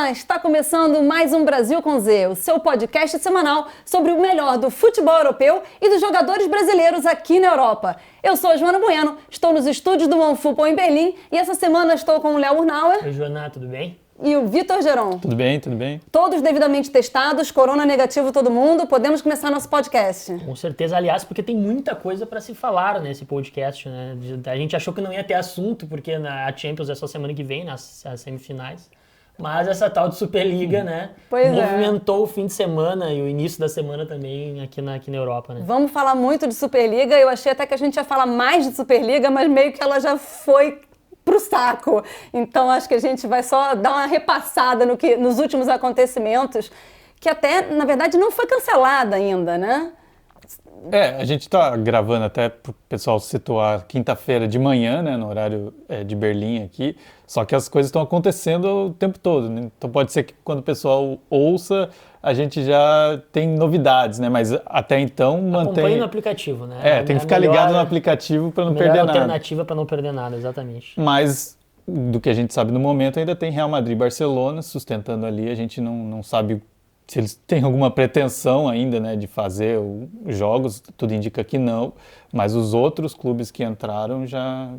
Olá, está começando mais um Brasil com Z, o seu podcast semanal sobre o melhor do futebol europeu e dos jogadores brasileiros aqui na Europa. Eu sou a Joana Bueno, estou nos estúdios do OneFootball em Berlim e essa semana estou com o Léo Urnauer. Oi, Joana, tudo bem? E o Vitor Geron. Tudo bem, tudo bem. Todos devidamente testados, corona negativo todo mundo, podemos começar nosso podcast. Com certeza, aliás, porque tem muita coisa para se falar nesse podcast, né? A gente achou que não ia ter assunto, porque a Champions é só semana que vem, nas semifinais. Mas essa tal de Superliga, né? Pois movimentou o fim de semana e o início da semana também aqui na Europa, né? Vamos falar muito de Superliga. Eu achei até que a gente ia falar mais de Superliga, mas meio que ela já foi pro saco. Então acho que a gente vai só dar uma repassada nos últimos acontecimentos, que até, na verdade, não foi cancelada ainda, né? A gente tá gravando até pro pessoal se situar quinta-feira de manhã, né, no horário de Berlim aqui, só que as coisas estão acontecendo o tempo todo, né? Então pode ser que quando o pessoal ouça, a gente já tem novidades, né, mas até então Acompanhe no aplicativo, né? Tem que ficar ligado no aplicativo para não perder nada. Alternativa para não perder nada, exatamente. Mas do que a gente sabe no momento ainda tem Real Madrid e Barcelona sustentando ali, a gente não sabe se eles têm alguma pretensão ainda, né, de fazer os jogos, tudo indica que não, mas os outros clubes que entraram já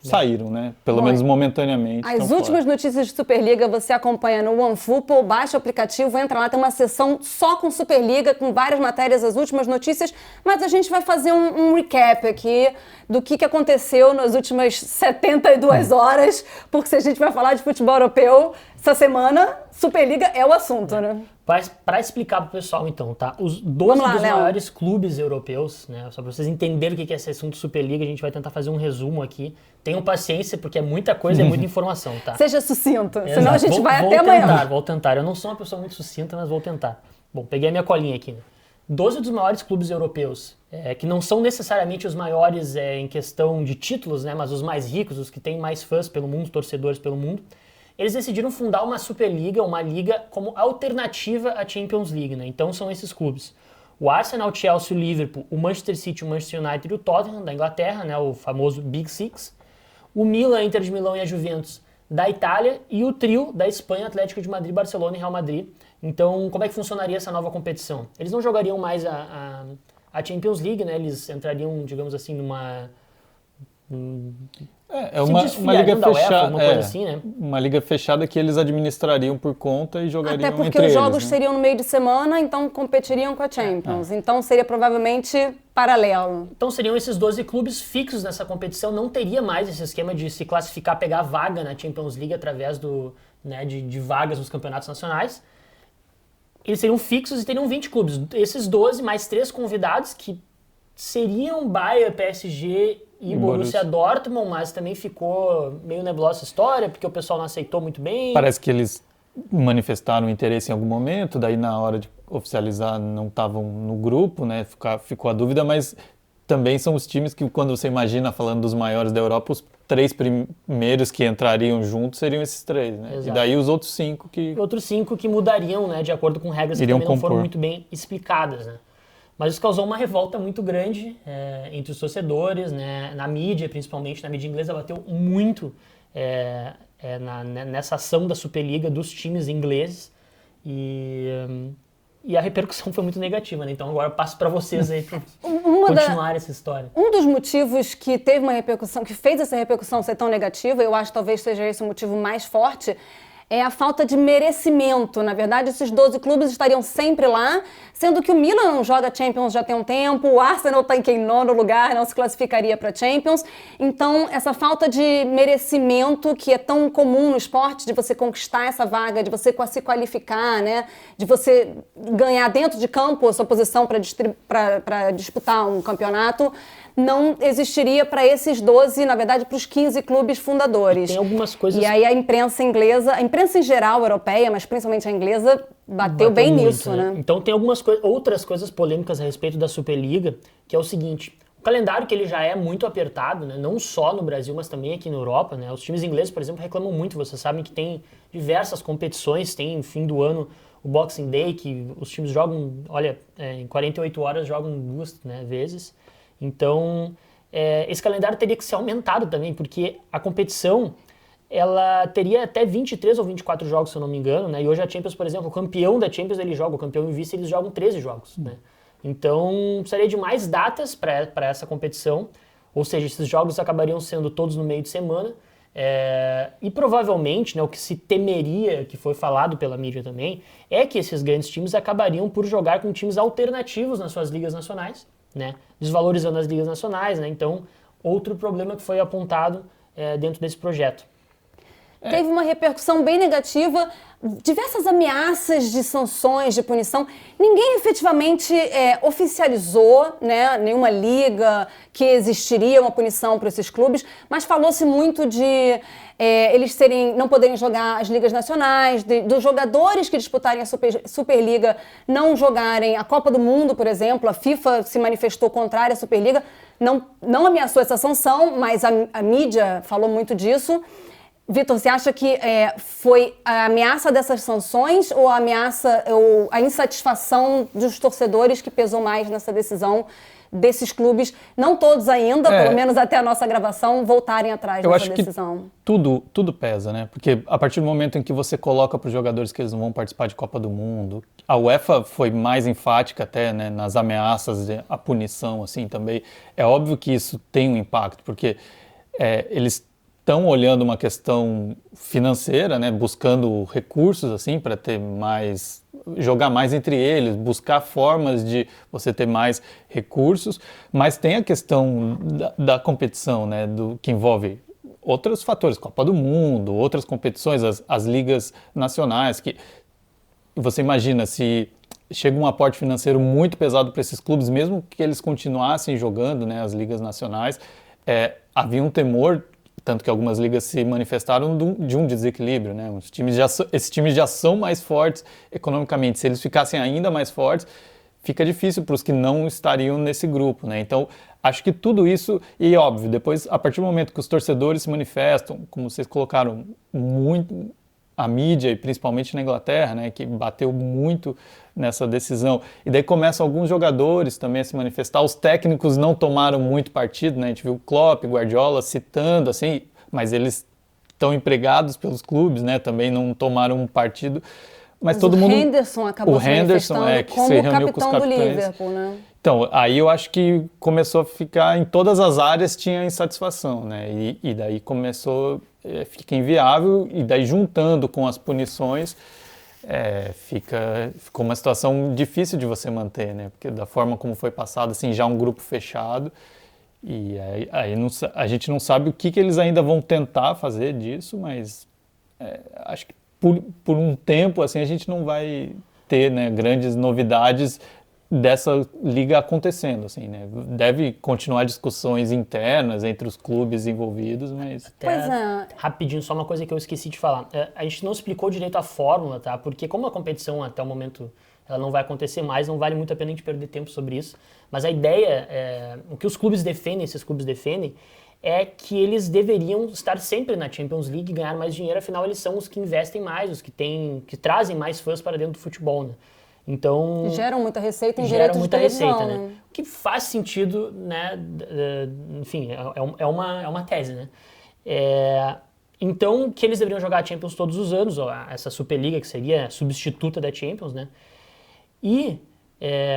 saíram, né? Pelo menos momentaneamente. As últimas notícias de Superliga você acompanha no OneFootball, baixa o aplicativo, entra lá, tem uma seção só com Superliga, com várias matérias, as últimas notícias, mas a gente vai fazer um recap aqui do que aconteceu nas últimas 72 horas, porque se a gente vai falar de futebol europeu, essa semana, Superliga é o assunto, né? Para explicar pro pessoal, então, tá? Os 12 dos maiores clubes europeus, né? Só para vocês entenderem o que é esse assunto Superliga, a gente vai tentar fazer um resumo aqui. Tenham paciência, porque é muita coisa, é muita informação, tá? Seja sucinto, Exato. Senão a gente vai até amanhã. Vou tentar. Eu não sou uma pessoa muito sucinta, mas vou tentar. Bom, peguei a minha colinha aqui, né? 12 dos maiores clubes europeus, que não são necessariamente os maiores em questão de títulos, né? Mas os mais ricos, os que têm mais fãs pelo mundo, torcedores pelo mundo. Eles decidiram fundar uma Superliga, uma liga como alternativa à Champions League, né? Então são esses clubes. O Arsenal, o Chelsea, o Liverpool, o Manchester City, o Manchester United e o Tottenham da Inglaterra, né? O famoso Big Six. O Milan, a Inter de Milão e a Juventus da Itália e o trio da Espanha, Atlético de Madrid, Barcelona e Real Madrid. Então, como é que funcionaria essa nova competição? Eles não jogariam mais a Champions League, né? Eles entrariam, digamos assim, numa... uma liga fechada, coisa assim, né? Uma liga fechada que eles administrariam por conta e jogariam entre eles. Até porque os jogos seriam no meio de semana, então competiriam com a Champions. Então seria provavelmente paralelo. Então seriam esses 12 clubes fixos nessa competição, não teria mais esse esquema de se classificar, pegar vaga na Champions League através de vagas nos campeonatos nacionais. Eles seriam fixos e teriam 20 clubes. Esses 12 mais 3 convidados que seriam Bayern, PSG e Borussia Dortmund, mas também ficou meio nebulosa a história, porque o pessoal não aceitou muito bem. Parece que eles manifestaram interesse em algum momento, daí na hora de oficializar não estavam no grupo, né? Ficou a dúvida, mas também são os times que, quando você imagina, falando dos maiores da Europa, os 3 primeiros que entrariam juntos seriam esses 3, né? Exato. E daí os outros 5 que... Outros 5 que mudariam, né? De acordo com regras que também não foram muito bem explicadas, né? Mas isso causou uma revolta muito grande entre os torcedores, né, na mídia, principalmente na mídia inglesa, bateu muito nessa ação da Superliga dos times ingleses e a repercussão foi muito negativa, né? Então agora eu passo para vocês aí para continuar essa história. Um dos motivos que teve uma repercussão, que fez essa repercussão ser tão negativa, eu acho que talvez seja esse o motivo mais forte, é a falta de merecimento. Na verdade, esses 12 clubes estariam sempre lá, sendo que o Milan não joga Champions já tem um tempo, o Arsenal está em nono lugar, não se classificaria para Champions. Então, essa falta de merecimento que é tão comum no esporte, de você conquistar essa vaga, de você se qualificar, né? De você ganhar dentro de campo a sua posição para disputar um campeonato, não existiria para esses 12, na verdade, para os 15 clubes fundadores. E tem algumas coisas... E aí a imprensa inglesa, a imprensa em geral europeia, mas principalmente a inglesa, bateu bem muito, nisso, né? Então tem outras coisas polêmicas a respeito da Superliga, que é o seguinte: o calendário, que ele já é muito apertado, né? Não só no Brasil, mas também aqui na Europa, né? Os times ingleses, por exemplo, reclamam muito. Vocês sabem que tem diversas competições, tem fim do ano o Boxing Day, que os times jogam, em 48 horas jogam 2 vezes. Então, esse calendário teria que ser aumentado também, porque a competição ela teria até 23 ou 24 jogos, se eu não me engano, né? E hoje a Champions, por exemplo, o campeão da Champions, ele joga, o campeão e o vice, eles jogam 13 jogos, né? Então, precisaria de mais datas para essa competição, ou seja, esses jogos acabariam sendo todos no meio de semana, e provavelmente, né, o que se temeria, que foi falado pela mídia também, é que esses grandes times acabariam por jogar com times alternativos nas suas ligas nacionais, né? Desvalorizando as ligas nacionais, né? Então, outro problema que foi apontado dentro desse projeto. Teve uma repercussão bem negativa, diversas ameaças de sanções, de punição. Ninguém efetivamente oficializou, né, nenhuma liga que existiria uma punição para esses clubes, mas falou-se muito de eles não poderem jogar as ligas nacionais, dos jogadores que disputarem a Superliga não jogarem a Copa do Mundo, por exemplo. A FIFA se manifestou contrária à Superliga, não ameaçou essa sanção, mas a mídia falou muito disso. Vitor, você acha que foi a ameaça dessas sanções ou a insatisfação dos torcedores que pesou mais nessa decisão desses clubes, não todos ainda, pelo menos até a nossa gravação, voltarem atrás dessa decisão? Eu acho que tudo pesa, né? Porque a partir do momento em que você coloca para os jogadores que eles não vão participar de Copa do Mundo, a UEFA foi mais enfática até, né, nas ameaças, a punição, assim, também. É óbvio que isso tem um impacto, porque eles estão olhando uma questão financeira, né, buscando recursos assim para ter jogar mais entre eles, buscar formas de você ter mais recursos, mas tem a questão da competição, né, que envolve outros fatores, Copa do Mundo, outras competições, as ligas nacionais, que você imagina se chega um aporte financeiro muito pesado para esses clubes, mesmo que eles continuassem jogando, né, as ligas nacionais, havia um temor, tanto que algumas ligas se manifestaram de um desequilíbrio, né? Esses times já são mais fortes economicamente. Se eles ficassem ainda mais fortes, fica difícil para os que não estariam nesse grupo, né? Então, acho que tudo isso, e óbvio, depois, a partir do momento que os torcedores se manifestam, como vocês colocaram, muito a mídia, e principalmente na Inglaterra, né, que bateu muito nessa decisão. E daí começam alguns jogadores também a se manifestar. Os técnicos não tomaram muito partido, né? A gente viu Klopp, Guardiola citando, assim, mas eles estão empregados pelos clubes, né? Também não tomaram um partido. Mas todo mundo... Henderson acabou se manifestando como o capitão do Liverpool, né? Então, aí eu acho que começou a ficar, em todas as áreas tinha insatisfação, né? E daí fica inviável, e daí juntando com as punições, ficou uma situação difícil de você manter, né? Porque da forma como foi passado, assim, já um grupo fechado, e aí a gente não sabe o que eles ainda vão tentar fazer disso, mas acho que por um tempo, assim, a gente não vai ter, né, grandes novidades dessa liga acontecendo, assim, né? Deve continuar discussões internas entre os clubes envolvidos, mas... Rapidinho, só uma coisa que eu esqueci de falar. A gente não explicou direito a fórmula, tá? Porque como a competição até o momento ela não vai acontecer mais, não vale muito a pena a gente perder tempo sobre isso. Mas a ideia, o que os clubes defendem, esses clubes defendem, é que eles deveriam estar sempre na Champions League e ganhar mais dinheiro, afinal eles são os que investem mais, os que trazem mais fãs para dentro do futebol, né? Então, geram muita receita em direitos de televisão, né? O que faz sentido, né? Enfim, é uma tese, né? Então, que eles deveriam jogar a Champions todos os anos, essa Superliga que seria substituta da Champions, né? E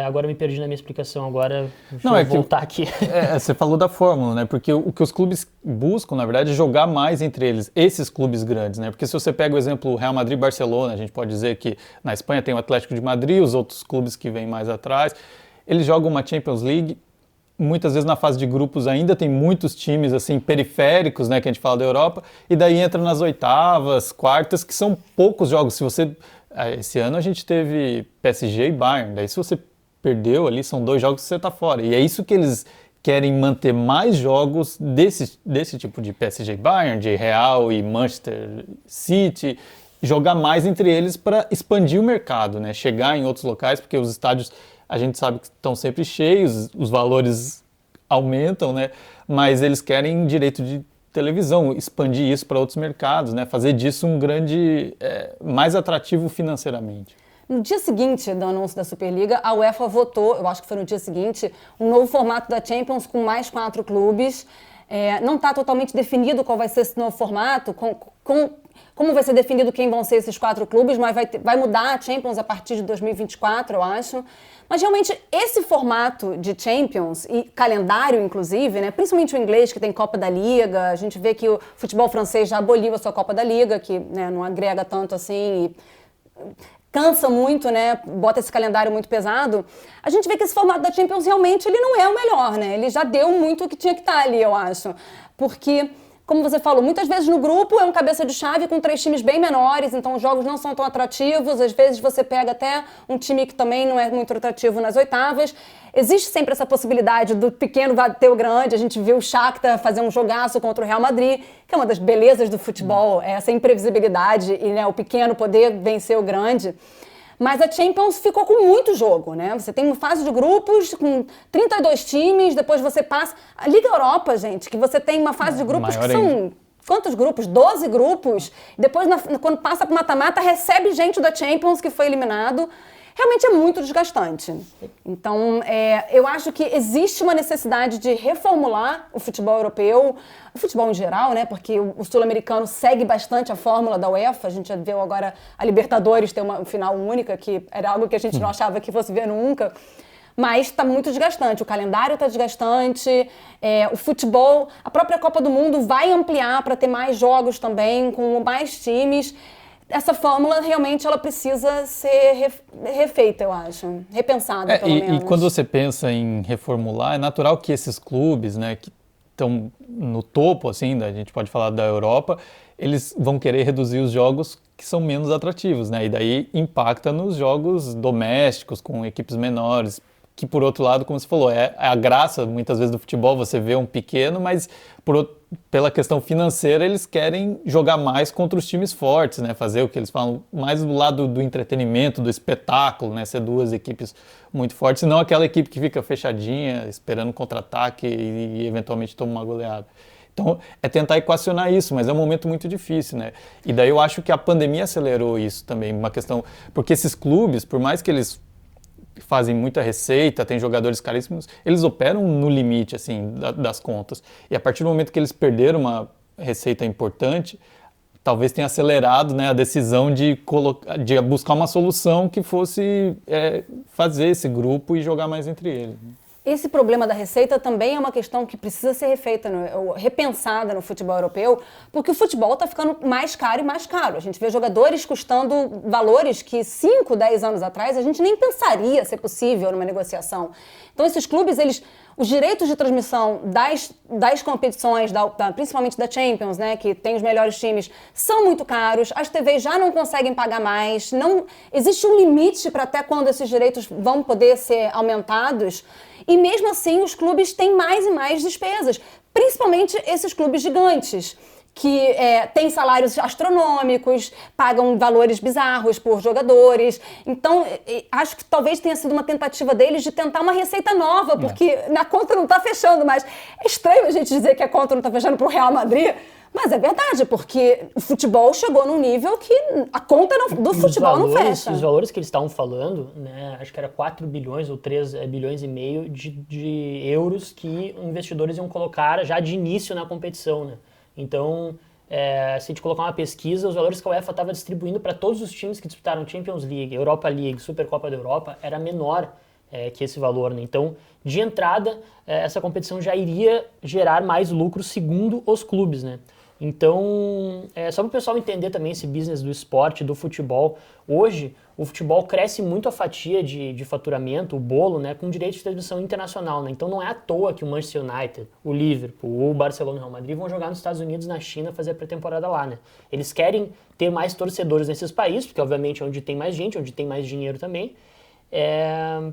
agora eu me perdi na minha explicação, agora vou voltar aqui. Você falou da fórmula, né? Porque o que os clubes buscam, na verdade, é jogar mais entre eles, esses clubes grandes, né? Porque se você pega o exemplo Real Madrid e Barcelona, a gente pode dizer que na Espanha tem o Atlético de Madrid, os outros clubes que vêm mais atrás, eles jogam uma Champions League, muitas vezes na fase de grupos ainda tem muitos times assim periféricos, né, que a gente fala da Europa, e daí entra nas oitavas, quartas, que são poucos jogos. Esse ano a gente teve PSG e Bayern, daí se você perdeu ali, são 2 jogos que você está fora. E é isso que eles querem manter, mais jogos desse tipo de PSG e Bayern, de Real e Manchester City, jogar mais entre eles para expandir o mercado, né? Chegar em outros locais, porque os estádios a gente sabe que estão sempre cheios, os valores aumentam, né? Mas eles querem direito de televisão, expandir isso para outros mercados, né? Fazer disso um grande, mais atrativo financeiramente. No dia seguinte do anúncio da Superliga, a UEFA votou, eu acho que foi no dia seguinte, um novo formato da Champions com mais 4 clubes. Não está totalmente definido qual vai ser esse novo formato, como vai ser definido quem vão ser esses 4 clubes, mas vai mudar a Champions a partir de 2024, eu acho. Mas realmente esse formato de Champions e calendário, inclusive, né, principalmente o inglês, que tem Copa da Liga, a gente vê que o futebol francês já aboliu a sua Copa da Liga, que, né, não agrega tanto assim e cansa muito, né, bota esse calendário muito pesado. A gente vê que esse formato da Champions realmente ele não é o melhor, né? Ele já deu muito o que tinha que estar ali, eu acho. Porque, como você falou, muitas vezes no grupo é um cabeça de chave com 3 times bem menores, então os jogos não são tão atrativos. Às vezes você pega até um time que também não é muito atrativo nas oitavas. Existe sempre essa possibilidade do pequeno bater o grande. A gente viu o Shakhtar fazer um jogaço contra o Real Madrid, que é uma das belezas do futebol, essa imprevisibilidade e, né, o pequeno poder vencer o grande. Mas a Champions ficou com muito jogo, né? Você tem uma fase de grupos com 32 times, depois você passa... A Liga Europa, gente, que você tem uma fase de grupos que são... Quantos grupos? 12 grupos. Depois, quando passa para o mata-mata, recebe gente da Champions que foi eliminado. Realmente é muito desgastante. Então, eu acho que existe uma necessidade de reformular o futebol europeu, o futebol em geral, né? Porque o sul-americano segue bastante a fórmula da UEFA. A gente já viu agora a Libertadores ter uma final única, que era algo que a gente não achava que fosse ver nunca. Mas está muito desgastante. O calendário está desgastante, o futebol, a própria Copa do Mundo vai ampliar para ter mais jogos também, com mais times. Essa fórmula realmente ela precisa ser refeita, eu acho. Repensada, pelo menos. E quando você pensa em reformular, é natural que esses clubes, né, que estão no topo, assim, a gente pode falar da Europa, eles vão querer reduzir os jogos que são menos atrativos, né? E daí impacta nos jogos domésticos, com equipes menores, que por outro lado, como você falou, é a graça muitas vezes do futebol, você vê um pequeno, mas pela questão financeira eles querem jogar mais contra os times fortes, né? Fazer o que eles falam mais do lado do entretenimento, do espetáculo, né? Ser 2 equipes muito fortes, e não aquela equipe que fica fechadinha, esperando contra-ataque e eventualmente toma uma goleada. Então, é tentar equacionar isso, mas é um momento muito difícil, né? E daí eu acho que a pandemia acelerou isso também, uma questão... Porque esses clubes, por mais que eles fazem muita receita, tem jogadores caríssimos, eles operam no limite, assim, das contas. E a partir do momento que eles perderam uma receita importante, talvez tenha acelerado, né, a decisão de buscar uma solução que fosse fazer esse grupo e jogar mais entre eles. Esse problema da receita também é uma questão que precisa ser repensada no futebol europeu, porque o futebol está ficando mais caro e mais caro. A gente vê jogadores custando valores que 5, 10 anos atrás a gente nem pensaria ser possível numa negociação. Então esses clubes, os direitos de transmissão das competições, principalmente da Champions, né, que tem os melhores times, são muito caros, as TVs já não conseguem pagar mais, não existe um limite para até quando esses direitos vão poder ser aumentados. E mesmo assim, os clubes têm mais e mais despesas, principalmente esses clubes gigantes, que têm salários astronômicos, pagam valores bizarros por jogadores. Então, acho que talvez tenha sido uma tentativa deles de tentar uma receita nova, porque na conta não está fechando, mas é estranho a gente dizer que a conta não está fechando para o Real Madrid, mas é verdade, porque o futebol chegou num nível que a conta do futebol não fecha. Os valores que eles estavam falando, né, acho que era 4 bilhões ou 3 bilhões e meio de euros que investidores iam colocar já de início na competição, né? Então, se a gente colocar uma pesquisa, os valores que a UEFA estava distribuindo para todos os times que disputaram Champions League, Europa League, Supercopa da Europa, era menor que esse valor, né? Então, de entrada, essa competição já iria gerar mais lucro segundo os clubes, né? Então, só para o pessoal entender também esse business do esporte, do futebol, hoje o futebol cresce muito a fatia de faturamento, o bolo, né, com direito de transmissão internacional, né? Então não é à toa que o Manchester United, o Liverpool, o Barcelona e o Real Madrid vão jogar nos Estados Unidos, na China, fazer a pré-temporada lá, né? Eles querem ter mais torcedores nesses países, porque obviamente é onde tem mais gente, onde tem mais dinheiro também,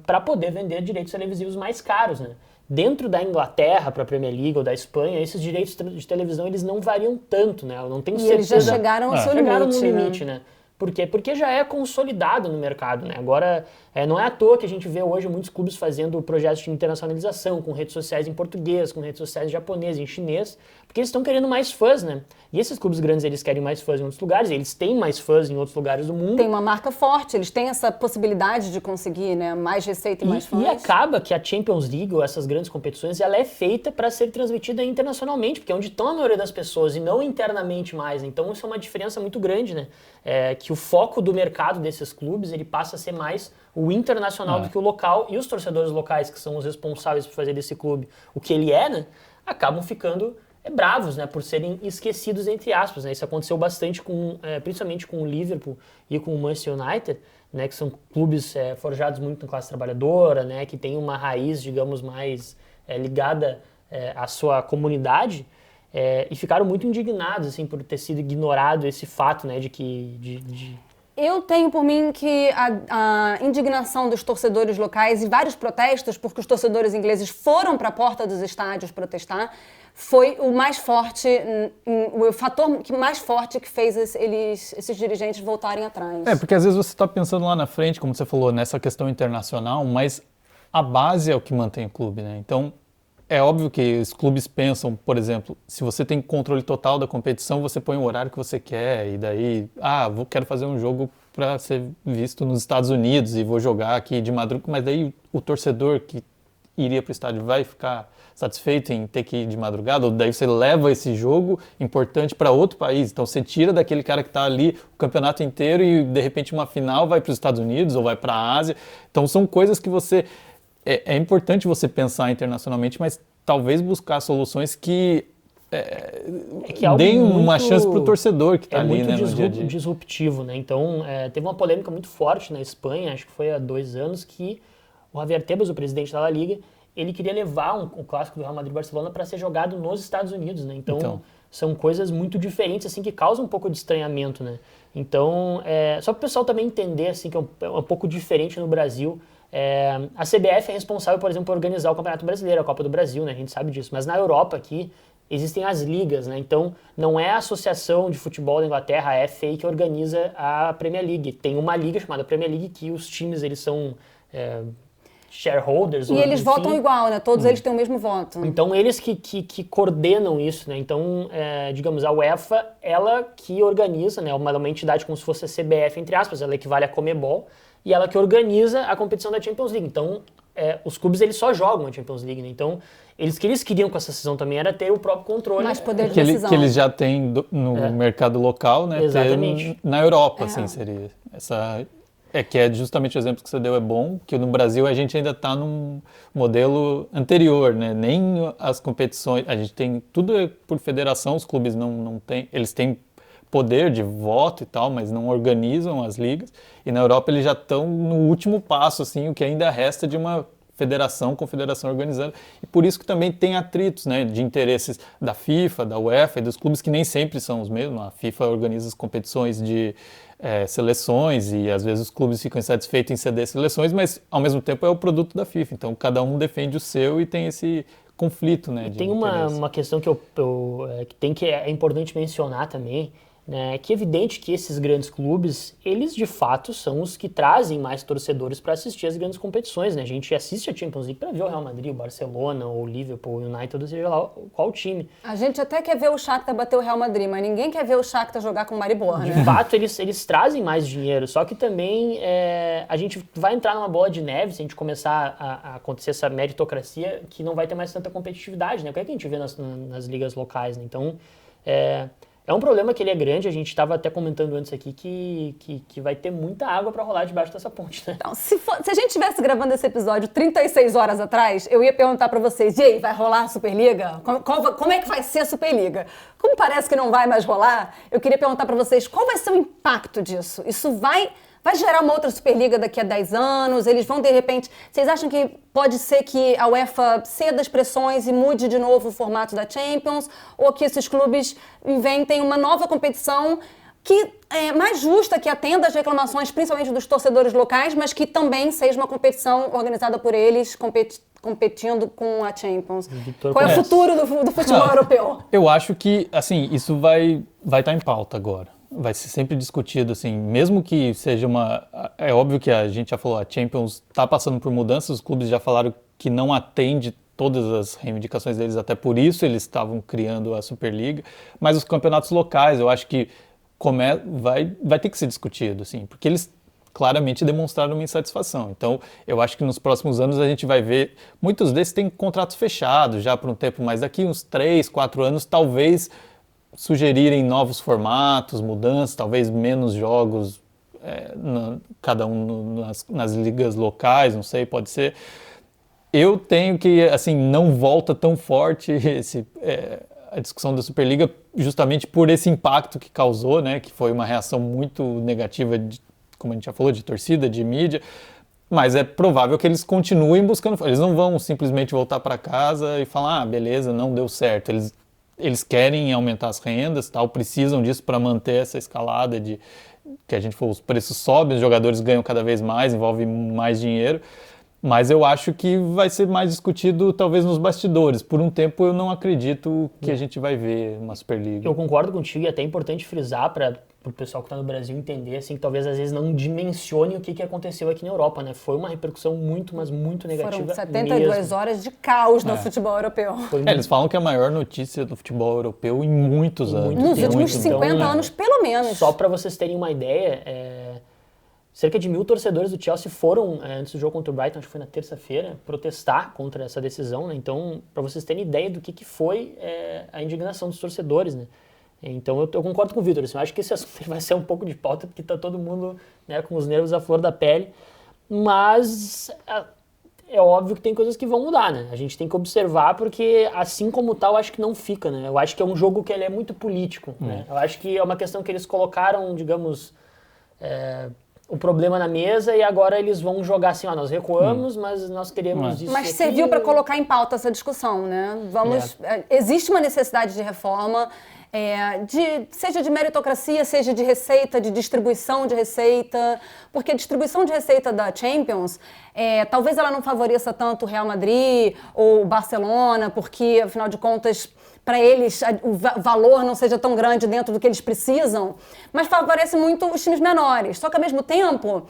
para poder vender direitos televisivos mais caros, né? Dentro da Inglaterra, para a Premier League ou da Espanha, esses direitos de televisão eles não variam tanto, né? Eu não tenho certeza. Eles já chegaram ao seu limite, no limite, né? Por quê? Porque já é consolidado no mercado, né? Agora, não é à toa que a gente vê hoje muitos clubes fazendo projetos de internacionalização, com redes sociais em português, com redes sociais em japonês, em chinês, porque eles estão querendo mais fãs, né? E esses clubes grandes, eles querem mais fãs em outros lugares, eles têm mais fãs em outros lugares do mundo. Tem uma marca forte, eles têm essa possibilidade de conseguir, né, mais receita e mais fãs. E acaba que a Champions League, ou essas grandes competições, ela é feita para ser transmitida internacionalmente, porque é onde estão a maioria das pessoas e não internamente mais. Então isso é uma diferença muito grande, né? Que o foco do mercado desses clubes, ele passa a ser mais o internacional do que o local, e os torcedores locais, que são os responsáveis por fazer desse clube o que ele é, né, acabam ficando bravos, né, por serem esquecidos, entre aspas, né? Isso aconteceu bastante principalmente com o Liverpool e com o Manchester United, né, que são clubes forjados muito na classe trabalhadora, né, que tem uma raiz, digamos, mais ligada à sua comunidade, e ficaram muito indignados, assim, por ter sido ignorado esse fato, né, de que... Eu tenho por mim que a indignação dos torcedores locais e vários protestos, porque os torcedores ingleses foram para a porta dos estádios protestar, foi o mais forte, o fator mais forte que fez esses dirigentes voltarem atrás. Porque às vezes você está pensando lá na frente, como você falou, nessa questão internacional, mas a base é o que mantém o clube, né? Então, é óbvio que os clubes pensam, por exemplo, se você tem controle total da competição, você põe o horário que você quer, e daí, quero fazer um jogo para ser visto nos Estados Unidos e vou jogar aqui de madrugada, mas daí o torcedor que iria para o estádio vai ficar satisfeito em ter que ir de madrugada, ou daí você leva esse jogo importante para outro país, então você tira daquele cara que está ali o campeonato inteiro e de repente uma final vai para os Estados Unidos ou vai para a Ásia, então são coisas que você... É importante você pensar internacionalmente, mas talvez buscar soluções que deem uma chance para o torcedor que está ali, né, no dia a dia. Disruptivo, né? Então, teve uma polêmica muito forte na Espanha, acho que foi há 2 anos, que o Javier Tebas, o presidente da La Liga, ele queria levar o clássico do Real Madrid e Barcelona para ser jogado nos Estados Unidos, né? Então, são coisas muito diferentes, assim, que causam um pouco de estranhamento, né? Então, só para o pessoal também entender, assim, que é um pouco diferente no Brasil. A CBF é responsável, por exemplo, por organizar o Campeonato Brasileiro, a Copa do Brasil, né? A gente sabe disso. Mas na Europa aqui existem as ligas, né? Então não é a Associação de Futebol da Inglaterra, a FA, que organiza a Premier League. Tem uma liga chamada Premier League que os times eles são shareholders. E eles votam igual, né? Todos eles têm o mesmo voto. Então eles que coordenam isso, né? Então, digamos, a UEFA, ela que organiza, né? Uma entidade como se fosse a CBF, entre aspas, ela equivale à Conmebol, e ela que organiza a competição da Champions League. Então, os clubes eles só jogam a Champions League, né? Então, o que eles queriam com essa decisão também era ter o próprio controle. Mais poder de decisão. Que eles já têm no mercado local, né? Exatamente. Na Europa, assim, seria. Que é justamente o exemplo que você deu, é bom, que no Brasil a gente ainda está num modelo anterior, né? Nem as competições, a gente tem, tudo por federação, os clubes não têm, eles têm poder de voto e tal, mas não organizam as ligas, e na Europa eles já estão no último passo, assim, o que ainda resta de uma confederação organizando, e por isso que também tem atritos, né, de interesses da FIFA, da UEFA e dos clubes que nem sempre são os mesmos. A FIFA organiza as competições de seleções e às vezes os clubes ficam insatisfeitos em ceder seleções, mas ao mesmo tempo é o produto da FIFA, então cada um defende o seu e tem esse conflito, né, de tem uma questão que é importante mencionar também, né, que é evidente que esses grandes clubes, eles de fato são os que trazem mais torcedores para assistir as grandes competições, né? A gente assiste a Champions League para ver o Real Madrid, o Barcelona, o Liverpool, o United, ou seja lá qual time. A gente até quer ver o Shakhtar bater o Real Madrid, mas ninguém quer ver o Shakhtar jogar com o Maribor, né? De fato, eles trazem mais dinheiro, só que também a gente vai entrar numa bola de neve se a gente começar a acontecer essa meritocracia, que não vai ter mais tanta competitividade, né? O que é que a gente vê nas ligas locais, né? Então, é um problema que ele é grande, a gente estava até comentando antes aqui que vai ter muita água para rolar debaixo dessa ponte, né? Então, se a gente estivesse gravando esse episódio 36 horas atrás, eu ia perguntar para vocês, e aí, vai rolar a Superliga? Como é que vai ser a Superliga? Como parece que não vai mais rolar, eu queria perguntar para vocês, qual vai ser o impacto disso? Isso vai gerar uma outra Superliga daqui a 10 anos? Eles vão, de repente... Vocês acham que pode ser que a UEFA ceda as pressões e mude de novo o formato da Champions? Ou que esses clubes inventem uma nova competição que é mais justa, que atenda às reclamações, principalmente dos torcedores locais, mas que também seja uma competição organizada por eles, competindo com a Champions? Qual é o futuro do futebol europeu? Eu acho que, assim, isso vai estar em pauta agora. vai ser sempre discutido, assim, mesmo que seja é óbvio que a gente já falou, a Champions está passando por mudanças, os clubes já falaram que não atende todas as reivindicações deles, até por isso eles estavam criando a Superliga, mas os campeonatos locais, eu acho que vai ter que ser discutido, assim, porque eles claramente demonstraram uma insatisfação. Então, eu acho que nos próximos anos a gente vai ver, muitos desses têm contratos fechados já por um tempo, mas daqui uns 3, 4 anos, talvez sugerirem novos formatos, mudanças, talvez menos jogos, cada um nas ligas locais, não sei, pode ser. Eu tenho que, assim, não volta tão forte a discussão da Superliga justamente por esse impacto que causou, né, que foi uma reação muito negativa, como a gente já falou, de torcida, de mídia, mas é provável que eles continuem buscando, eles não vão simplesmente voltar para casa e falar, beleza, não deu certo, eles querem aumentar as rendas, tal, precisam disso para manter essa escalada que a gente falou, os preços sobem, os jogadores ganham cada vez mais, envolve mais dinheiro, mas eu acho que vai ser mais discutido talvez nos bastidores. Por um tempo eu não acredito que a gente vai ver uma Superliga. Eu concordo contigo e é até importante frisar para o pessoal que está no Brasil entender assim, que talvez às vezes não dimensione o que aconteceu aqui na Europa, né? Foi uma repercussão muito, mas muito negativa. Foram 72 horas de caos no futebol europeu. Eles falam que é a maior notícia do futebol europeu em muitos anos. Nos últimos 50 anos, pelo menos. Só para vocês terem uma ideia, cerca de 1.000 torcedores do Chelsea foram, antes do jogo contra o Brighton, acho que foi na terça-feira, protestar contra essa decisão, né? Então, para vocês terem ideia do que foi a indignação dos torcedores, né? Então, eu concordo com o Vitor, assim, eu acho que esse assunto vai ser um pouco de pauta, porque está todo mundo, né, com os nervos à flor da pele, mas é óbvio que tem coisas que vão mudar, né? A gente tem que observar, porque assim como tal, eu acho que não fica, né? Eu acho que é um jogo que ele é muito político, né? Eu acho que é uma questão que eles colocaram, digamos, o problema na mesa e agora eles vão jogar assim, nós recuamos, mas nós queremos isso. Mas serviu para colocar em pauta essa discussão, né? Existe uma necessidade de reforma, seja de meritocracia, seja de receita, de distribuição de receita, porque a distribuição de receita da Champions, talvez ela não favoreça tanto o Real Madrid ou o Barcelona, porque, afinal de contas, para eles o valor não seja tão grande dentro do que eles precisam, mas favorece muito os times menores. Só que, ao mesmo tempo,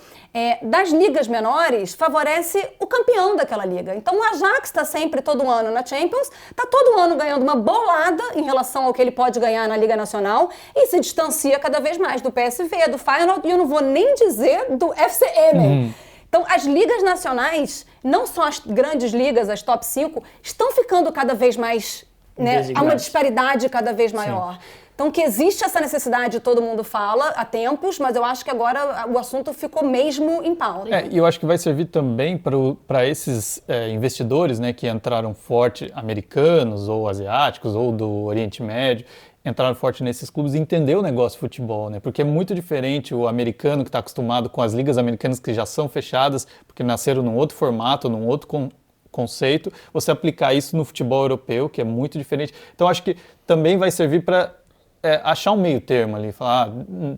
das ligas menores, favorece o campeão daquela liga. Então, o Ajax está sempre, todo ano, na Champions, está todo ano ganhando uma bolada em relação ao que ele pode ganhar na Liga Nacional e se distancia cada vez mais do PSV, do Feyenoord, e eu não vou nem dizer do FC Emmen. Então, as ligas nacionais, não só as grandes ligas, as top 5, estão ficando cada vez mais... Né? Há uma disparidade cada vez maior. Sim. Então, que existe essa necessidade, todo mundo fala há tempos, mas eu acho que agora o assunto ficou mesmo em pauta. E eu acho que vai servir também para esses investidores, né, que entraram forte, americanos ou asiáticos ou do Oriente Médio, entraram forte nesses clubes e entender o negócio de futebol, né? Porque é muito diferente o americano que está acostumado com as ligas americanas que já são fechadas, porque nasceram num outro formato, num outro conceito, você aplicar isso no futebol europeu, que é muito diferente. Então, acho que também vai servir para achar um meio termo ali, falar,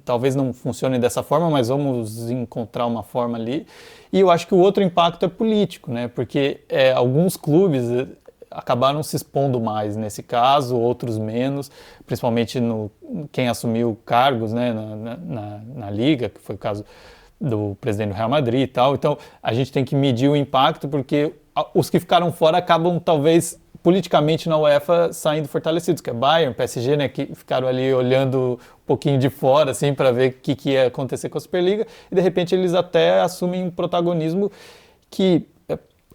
talvez não funcione dessa forma, mas vamos encontrar uma forma ali. E eu acho que o outro impacto é político, né? Porque alguns clubes acabaram se expondo mais nesse caso, outros menos, principalmente quem assumiu cargos, né, na Liga, que foi o caso do presidente do Real Madrid e tal. Então, a gente tem que medir o impacto, porque os que ficaram fora acabam, talvez, politicamente na UEFA saindo fortalecidos, que é Bayern, PSG, né, que ficaram ali olhando um pouquinho de fora, assim, para ver o que ia acontecer com a Superliga, e de repente eles até assumem um protagonismo que...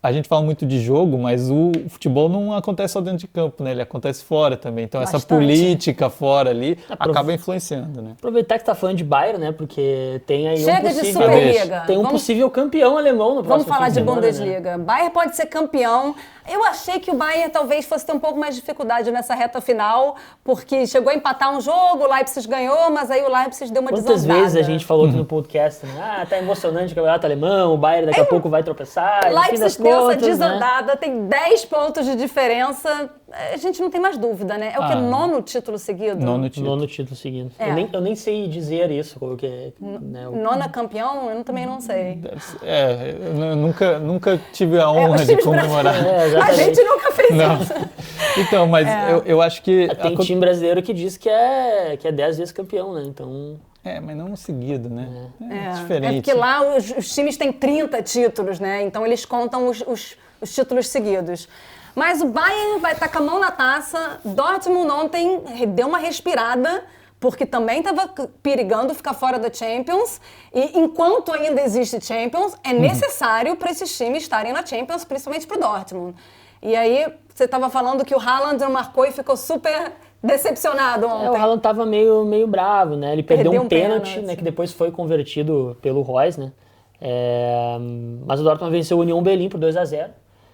A gente fala muito de jogo, mas o futebol não acontece só dentro de campo, né? Ele acontece fora também. Então, essa política fora ali acaba influenciando, né? Aproveitar que você está falando de Bayern, né? Porque tem aí de Superliga. Tem um possível campeão alemão no próximo Vamos falar de semana, Bundesliga. Né? Bayern pode ser campeão. Eu achei que o Bayern talvez fosse ter um pouco mais de dificuldade nessa reta final, porque chegou a empatar um jogo, o Leipzig ganhou, mas aí o Leipzig deu uma desandada. Quantas vezes a gente falou aqui no podcast, né? Tá emocionante o campeonato alemão, o Bayern daqui a pouco vai tropeçar. Leipzig deu essa desandada, né? Tem 10 pontos de diferença. a gente não tem mais dúvida, né? É o que? 9º título seguido? 9º título. 9º título seguido. É. Eu nem sei dizer isso, qual que é. Né, 9º campeão? Eu também não sei. Eu nunca tive a honra de comemorar. A gente nunca fez Não. isso. Então, mas eu acho que... Tem time brasileiro que diz que é 10 vezes campeão, né? Então... mas não seguido, né? É É diferente. porque lá os times têm 30 títulos, né? Então eles contam os títulos seguidos. Mas o Bayern vai estar com a mão na taça. Dortmund ontem deu uma respirada, porque também estava perigando ficar fora da Champions. E enquanto ainda existe Champions, é necessário para esses times estarem na Champions, principalmente para o Dortmund. E aí, você estava falando que o Haaland não marcou e ficou super decepcionado ontem. O Haaland estava meio bravo, né? Ele perdeu um pênalti, né? Que depois foi convertido pelo Royce, né? Mas o Dortmund venceu o Union Berlim por 2-0.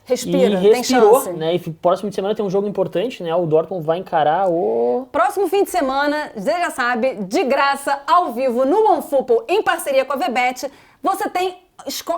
Respira, e tem chance. Né? E próximo de semana tem um jogo importante, né? O Dortmund vai encarar o... Próximo fim de semana, você já sabe, de graça, ao vivo, no OneFootball, em parceria com a Vebet, você tem...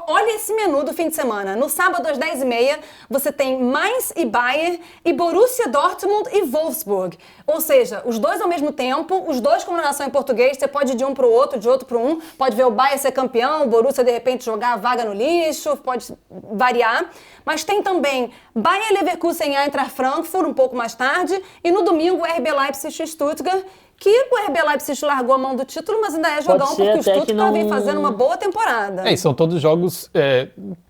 Olha esse menu do fim de semana. No sábado, às 10h30, você tem Mainz e Bayern e Borussia Dortmund e Wolfsburg. Ou seja, os dois ao mesmo tempo, os dois com narração em português, você pode ir de um para o outro, de outro para um. Pode ver o Bayern ser campeão, o Borussia, de repente, jogar a vaga no lixo, pode variar. Mas tem também Bayer Leverkusen e Eintracht Frankfurt, um pouco mais tarde. E no domingo, RB Leipzig e Stuttgart, que o RB Leipzig largou a mão do título, mas ainda é jogão, porque o Stuttgart vem fazendo uma boa temporada. E são todos jogos,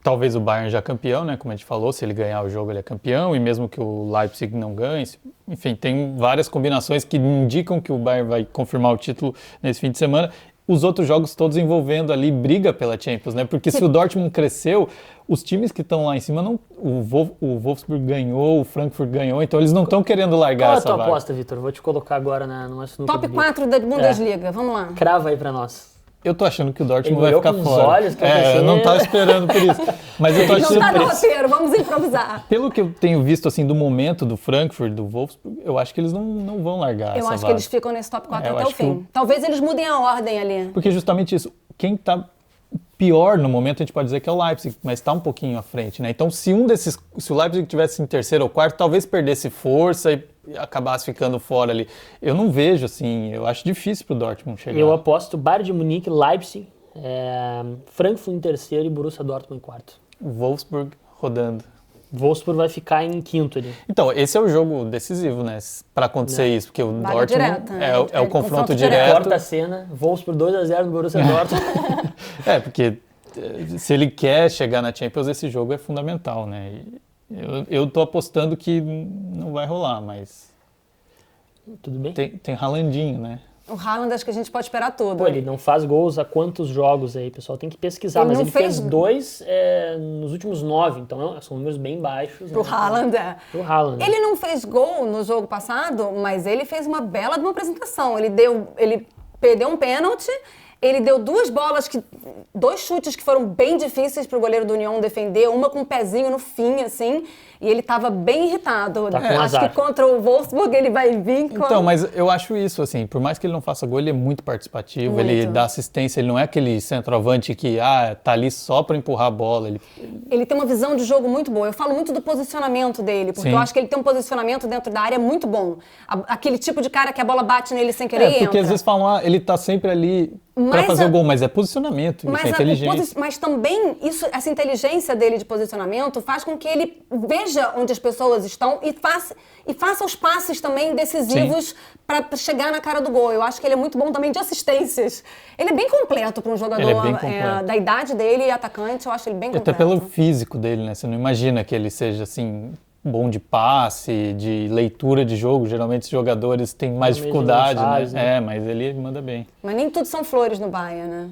talvez o Bayern já campeão, né? Como a gente falou, se ele ganhar o jogo ele é campeão, e mesmo que o Leipzig não ganhe, enfim, tem várias combinações que indicam que o Bayern vai confirmar o título nesse fim de semana. Os outros jogos todos envolvendo ali briga pela Champions, né? Porque se o Dortmund cresceu, os times que estão lá em cima, o Wolfsburg ganhou, o Frankfurt ganhou, então eles não estão querendo largar essa vaga. Qual é a tua aposta, Vitor? Vou te colocar agora no assunto. Top 4 da Bundesliga, vamos lá. Crava aí pra nós. Eu tô achando que o Dortmund Ele vai ficar com fora. Os olhos, que eu não tava esperando por isso. Mas eu tô achando. Não tá no roteiro, vamos improvisar. Pelo que eu tenho visto assim do momento do Frankfurt, do Wolfsburg, eu acho que eles não vão largar essa Eu acho vaga. que eles ficam nesse top 4 até o fim. Que Talvez eles mudem a ordem ali. Porque justamente isso, quem tá pior no momento a gente pode dizer que é o Leipzig, mas está um pouquinho à frente, né? Então se o Leipzig tivesse em terceiro ou quarto, talvez perdesse força e acabasse ficando fora ali. Eu não vejo assim, eu acho difícil pro Dortmund chegar. Eu aposto Bayern de Munique, Leipzig, Frankfurt em terceiro e Borussia Dortmund em quarto. Wolfsburg rodando. Wolfsburg vai ficar em quinto ali. Então, esse é o jogo decisivo, né? Para acontecer isso, porque o Vaga Dortmund direta, né? é o confronto direto. Corta a cena, Wolfsburg 2-0 no Borussia Dortmund. Porque se ele quer chegar na Champions, esse jogo é fundamental, né? Eu tô apostando que não vai rolar, mas Tudo bem? tem Haalandinho, né? O Haaland, acho que a gente pode esperar tudo. Pô, ele não faz gols há quantos jogos aí, pessoal? Tem que pesquisar, mas ele fez 2 nos últimos 9, então são números bem baixos. Pro Haaland, Pro Haaland. Ele não fez gol no jogo passado, mas ele fez uma bela de uma apresentação. Ele perdeu um pênalti, ele deu 2 chutes que foram bem difíceis pro goleiro do União defender, uma com um pezinho no fim, assim, e ele tava bem irritado. Tá com Acho azar. que contra o Wolfsburg ele vai vir com... Então, mas eu acho isso, assim, por mais que ele não faça gol, ele é muito participativo, Muito. ele dá assistência, ele não é aquele centroavante que tá ali só para empurrar a bola. Ele tem uma visão de jogo muito boa. Eu falo muito do posicionamento dele, porque Sim. eu acho que ele tem um posicionamento dentro da área muito bom. Aquele tipo de cara que a bola bate nele sem querer e Porque entra. às vezes falam, ele tá sempre ali para fazer o gol, mas é posicionamento, isso é inteligência. Mas também essa inteligência dele de posicionamento faz com que ele veja onde as pessoas estão e faça os passes também decisivos para chegar na cara do gol. Eu acho que ele é muito bom também de assistências. Ele é bem completo para um jogador Ele é bem completo. da idade dele e atacante. Eu acho ele bem completo. Até pelo físico dele, né? Você não imagina que ele seja assim bom de passe, de leitura de jogo. Geralmente os jogadores têm mais dificuldade, né? Mas ele manda bem. Mas nem tudo são flores no Bayern, né?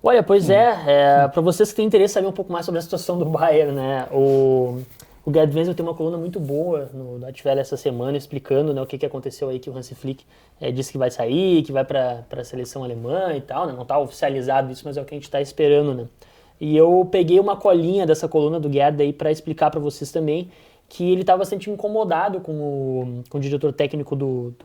Olha, pois para vocês que têm interesse em saber um pouco mais sobre a situação do Bayern, né? O Gerd Wenzel tem uma coluna muito boa no Deutsche Welle essa semana explicando, né, o que aconteceu aí, que o Hansi Flick disse que vai sair, que vai para a seleção alemã e tal, né? Não está oficializado isso, mas é o que a gente está esperando, né? E eu peguei uma colinha dessa coluna do Gerd aí para explicar para vocês também que ele estava bastante incomodado com o diretor técnico do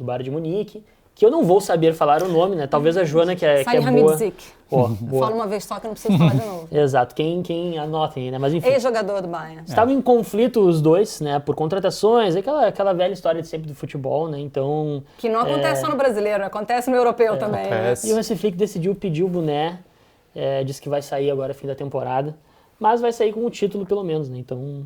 Bayern de Munique, que eu não vou saber falar o nome, né? Talvez a Joana, que é boa... Salihamidzic. Boa. Fala uma vez só que eu não preciso falar de novo. Exato, quem anotem, né? Mas enfim. Ex-jogador do Bayern. Estavam em conflito os dois, né? Por contratações, aquela velha história de sempre do futebol, né? Então... Que não acontece só no brasileiro, acontece no europeu também. Acontece. E o Hansi Flick decidiu pedir o boné, disse que vai sair agora fim da temporada, mas vai sair com o título pelo menos, né? Então...